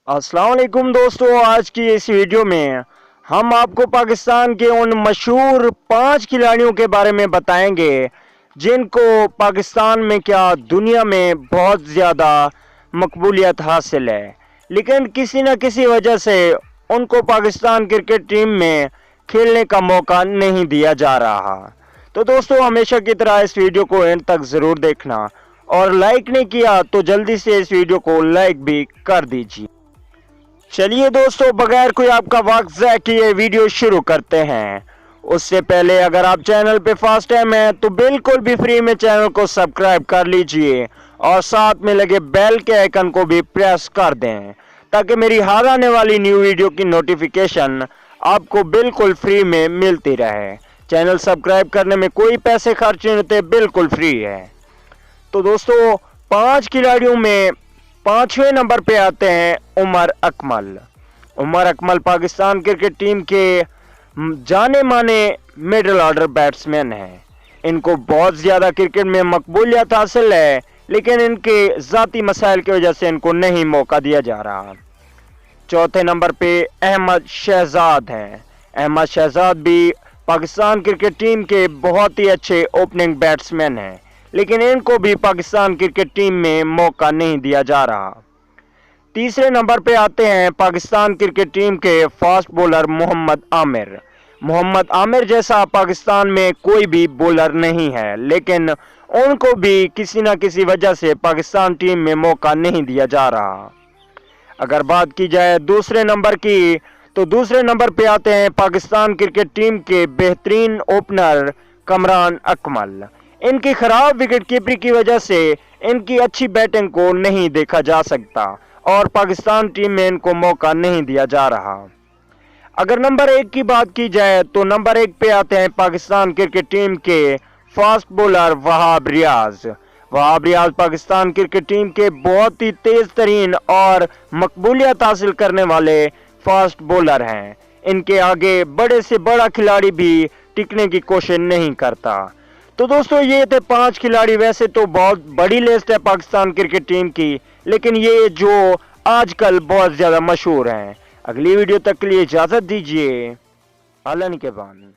अस्सलाम वालेकुम दोस्तों, आज की इस वीडियो में हम आपको पाकिस्तान के उन मशहूर 5 खिलाड़ियों के बारे में बताएंगे जिनको पाकिस्तान में क्या दुनिया में बहुत ज़्यादा मकबूलियत हासिल है, लेकिन किसी न किसी वजह से उनको पाकिस्तान क्रिकेट टीम में खेलने का मौका नहीं दिया जा रहा। तो दोस्तों, हमेशा की तरह इस वीडियो को एंड तक ज़रूर देखना, और लाइक नहीं किया तो जल्दी से इस वीडियो को लाइक भी कर दीजिए। चलिए दोस्तों, बगैर कोई आपका वक्त ज़ाया किए वीडियो शुरू करते हैं। उससे पहले अगर आप चैनल पे फर्स्ट टाइम हैं तो बिल्कुल भी फ्री में चैनल को सब्सक्राइब कर लीजिए और साथ में लगे बेल के आइकन को भी प्रेस कर दें ताकि मेरी हर आने वाली न्यू वीडियो की नोटिफिकेशन आपको बिल्कुल फ्री में मिलती रहे। चैनल सब्सक्राइब करने में कोई पैसे खर्च नहीं होते, बिल्कुल फ्री है। तो दोस्तों, 5 खिलाड़ियों में 5वें नंबर पे आते हैं उमर अकमल। उमर अकमल पाकिस्तान क्रिकेट टीम के जाने माने मिडिल ऑर्डर बैट्समैन हैं। इनको बहुत ज़्यादा क्रिकेट में मकबूलियत हासिल है, लेकिन इनके ज़ाती मसाइल की वजह से इनको नहीं मौका दिया जा रहा। चौथे नंबर पे अहमद शहजाद हैं। अहमद शहजाद भी पाकिस्तान क्रिकेट टीम के बहुत ही अच्छे ओपनिंग बैट्समैन हैं, लेकिन इनको भी पाकिस्तान क्रिकेट टीम में मौका नहीं दिया जा रहा। तीसरे नंबर पे आते हैं पाकिस्तान क्रिकेट टीम के फास्ट बॉलर मोहम्मद आमिर। मोहम्मद आमिर जैसा पाकिस्तान में कोई भी बॉलर नहीं है, लेकिन उनको भी किसी न किसी वजह से पाकिस्तान टीम में मौका नहीं दिया जा रहा। अगर बात की जाए दूसरे नंबर की, तो दूसरे नंबर पे आते हैं पाकिस्तान क्रिकेट टीम के बेहतरीन ओपनर कमरान अकमल। इनकी खराब विकेट कीपिंग की वजह से इनकी अच्छी बैटिंग को नहीं देखा जा सकता और पाकिस्तान टीम में इनको मौका नहीं दिया जा रहा। अगर नंबर 1 की बात की जाए तो नंबर 1 पे आते हैं पाकिस्तान क्रिकेट टीम के fast bowler Wahab Riaz. Wahab Riaz Pakistan cricket team के बहुत ही तेज तरीन और मकबूलियत हासिल करने वाले फास्ट बॉलर हैं। इनके आगे बड़े से बड़ा खिलाड़ी भी टिकने की कोशिश नहीं करता। तो दोस्तों, ये थे 5 खिलाड़ी। वैसे तो बहुत बड़ी लिस्ट है पाकिस्तान क्रिकेट टीम की, लेकिन ये जो आजकल बहुत ज़्यादा मशहूर हैं। अगली वीडियो तक के लिए इजाज़त दीजिए। अल्लाह निगहबान।